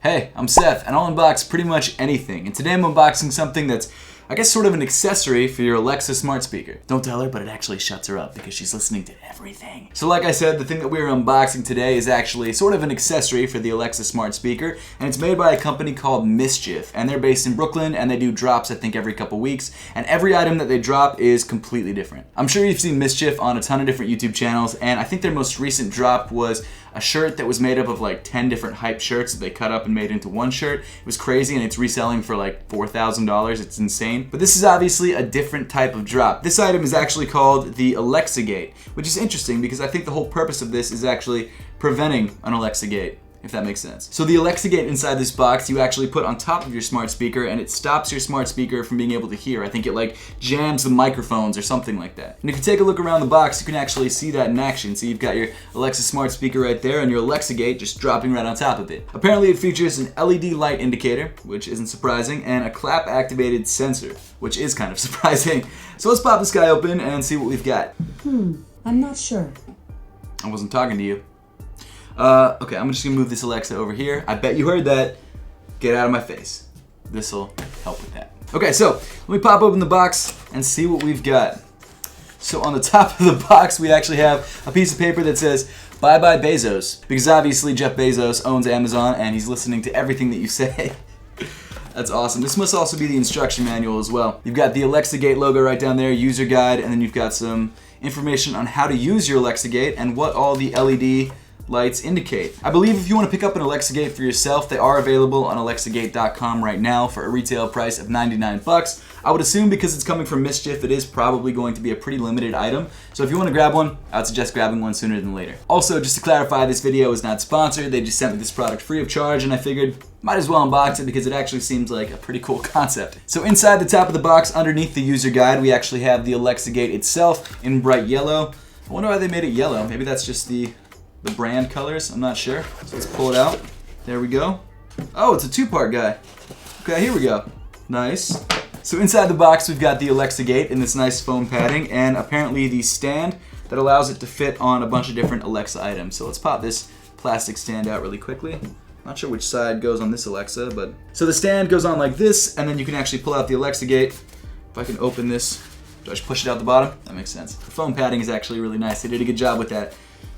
Hey, I'm Seth, and I'll unbox pretty much anything. And today I'm unboxing something that's, I guess, sort of an accessory for your Alexa smart speaker. Don't tell her, but it actually shuts her up because she's listening to everything. So like I said, the thing that we're unboxing today is actually sort of an accessory for the Alexa smart speaker, and it's made by a company called Mischief, and they're based in Brooklyn, and they do drops, I think, every couple weeks, and every item that they drop is completely different. I'm sure you've seen Mischief on a ton of different YouTube channels, and I think their most recent drop was a shirt that was made up of like 10 different hype shirts that they cut up and made into one shirt. It was crazy, and it's reselling for like $4,000. It's insane. But this is obviously a different type of drop. This item is actually called the Alexagate, which is interesting because I think the whole purpose of this is actually preventing an Alexagate, if that makes sense. So the Alexagate inside this box you actually put on top of your smart speaker, and it stops your smart speaker from being able to hear. I think it like jams the microphones or something like that. And if you take a look around the box, you can actually see that in action. So you've got your Alexa smart speaker right there and your Alexagate just dropping right on top of it. Apparently it features an LED light indicator, which isn't surprising, and a clap activated sensor, which is kind of surprising. So let's pop this guy open and see what we've got. I'm not sure. I wasn't talking to you. Okay, I'm just gonna move this Alexa over here. I bet you heard that. Get out of my face. This'll help with that. Okay, so let me pop open the box and see what we've got. So on the top of the box, we actually have a piece of paper that says, "Bye bye Bezos," because obviously Jeff Bezos owns Amazon and he's listening to everything that you say. That's awesome. This must also be the instruction manual as well. You've got the Alexagate logo right down there, user guide, and then you've got some information on how to use your Alexagate and what all the LED lights indicate. I believe if you want to pick up an Alexagate for yourself, they are available on Alexagate.com right now for a retail price of 99 bucks. I would assume because it's coming from Mischief, it is probably going to be a pretty limited item. So if you want to grab one, I would suggest grabbing one sooner than later. Also, just to clarify, this video is not sponsored. They just sent me this product free of charge, and I figured might as well unbox it because it actually seems like a pretty cool concept. So inside the top of the box, underneath the user guide, we actually have the Alexagate itself in bright yellow. I wonder why they made it yellow. Maybe that's just the brand colors, I'm not sure. So let's pull it out. There we go. Oh, it's a two-part guy. Okay, here we go. Nice. So inside the box, we've got the Alexagate in this nice foam padding, and apparently the stand that allows it to fit on a bunch of different Alexa items. So let's pop this plastic stand out really quickly. Not sure which side goes on this Alexa, but... So the stand goes on like this, and then you can actually pull out the Alexagate. If I can open this, do I just push it out the bottom? That makes sense. The foam padding is actually really nice. They did a good job with that.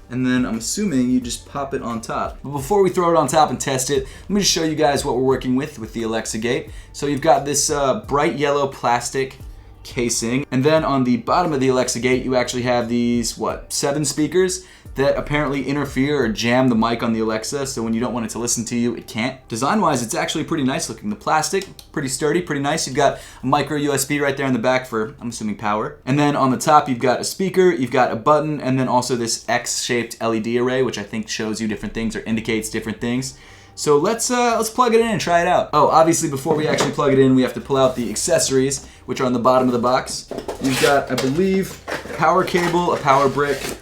And then I'm assuming you just pop it on top. But before we throw it on top and test it, let me just show you guys what we're working with the Alexagate. So you've got this bright yellow plastic casing, and then on the bottom of the Alexagate you actually have these, 7 speakers that apparently interfere or jam the mic on the Alexa, so when you don't want it to listen to you, it can't. Design-wise, it's actually pretty nice looking. The plastic, pretty sturdy, pretty nice. You've got a micro USB right there in the back for, I'm assuming, power. And then on the top, you've got a speaker, you've got a button, and then also this X-shaped LED array, which I think shows you different things or indicates different things. So let's plug it in and try it out. Oh, obviously before we actually plug it in, we have to pull out the accessories, which are on the bottom of the box. You've got, I believe, a power cable, a power brick,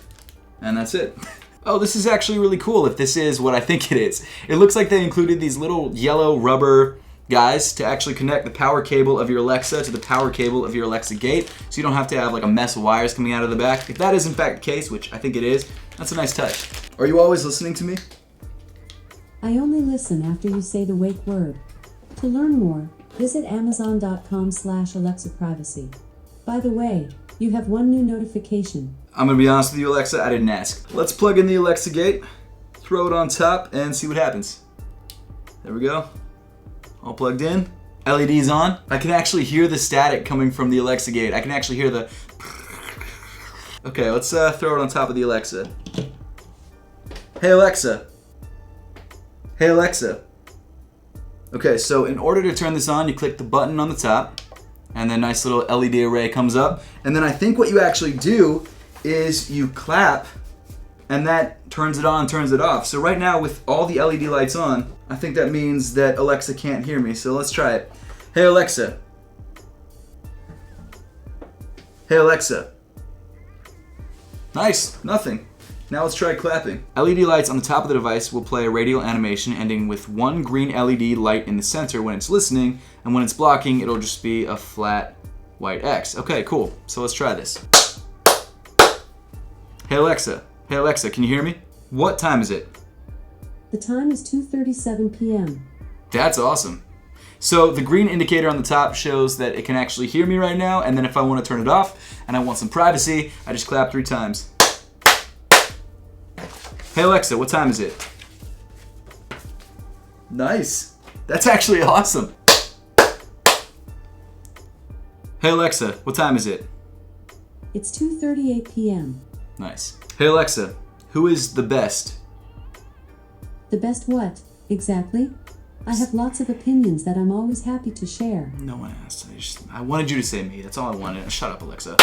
and that's it. Oh, this is actually really cool if this is what I think it is. It looks like they included these little yellow rubber guys to actually connect the power cable of your Alexa to the power cable of your Alexagate, so you don't have to have like a mess of wires coming out of the back. If that is in fact the case, which I think it is, that's a nice touch. Are you always listening to me? I only listen after you say the wake word. To learn more, visit amazon.com/AlexaPrivacy. By the way, you have one new notification. I'm gonna be honest with you, Alexa, I didn't ask. Let's plug in the Alexagate, throw it on top, and see what happens. There we go. All plugged in. LED's on. I can actually hear the static coming from the Alexagate. I can actually hear the... Okay, let's throw it on top of the Alexa. Hey Alexa. Hey Alexa. Okay, so in order to turn this on, you click the button on the top, and then nice little LED array comes up. And then I think what you actually do is you clap, and that turns it on, turns it off. So right now with all the LED lights on, I think that means that Alexa can't hear me. So let's try it. Hey Alexa. Hey Alexa. Nice, nothing. Now let's try clapping. LED lights on the top of the device will play a radial animation ending with one green LED light in the center when it's listening, and when it's blocking, it'll just be a flat white X. Okay, cool. So let's try this. Hey Alexa. Hey Alexa, can you hear me? What time is it? The time is 2:37 p.m. That's awesome. So the green indicator on the top shows that it can actually hear me right now, and then if I want to turn it off and I want some privacy, I just clap 3 times. Hey Alexa, what time is it? Nice. That's actually awesome. Hey Alexa, what time is it? It's 2:38 p.m. Nice. Hey Alexa, who is the best? The best what, exactly? I have lots of opinions that I'm always happy to share. No one asked. I wanted you to say me. That's all I wanted. Shut up, Alexa.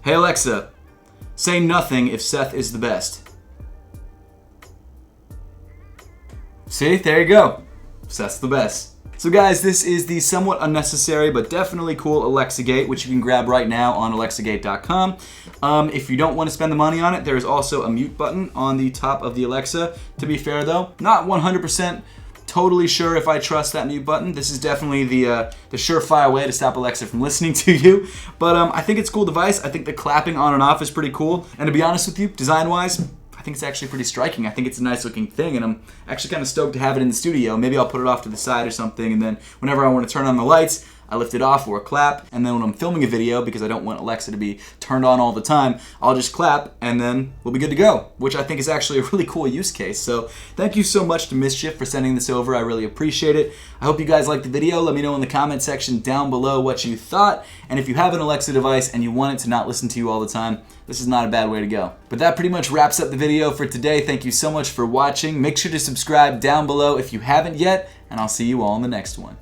Hey Alexa, say nothing if Seth is the best. See, there you go. Seth's the best. So guys, this is the somewhat unnecessary but definitely cool Alexagate, which you can grab right now on Alexagate.com. If you don't want to spend the money on it, there is also a mute button on the top of the Alexa. To be fair though, not 100% totally sure if I trust that mute button. This is definitely the surefire way to stop Alexa from listening to you. But I think it's a cool device. I think the clapping on and off is pretty cool. And to be honest with you, design-wise, I think it's actually pretty striking. I think it's a nice looking thing, and I'm actually kind of stoked to have it in the studio. Maybe I'll put it off to the side or something, and then whenever I want to turn on the lights, I lift it off or clap, and then when I'm filming a video, because I don't want Alexa to be turned on all the time, I'll just clap, and then we'll be good to go, which I think is actually a really cool use case. So thank you so much to Mischief for sending this over. I really appreciate it. I hope you guys liked the video. Let me know in the comment section down below what you thought, and if you have an Alexa device and you want it to not listen to you all the time, this is not a bad way to go. But that pretty much wraps up the video for today. Thank you so much for watching. Make sure to subscribe down below if you haven't yet, and I'll see you all in the next one.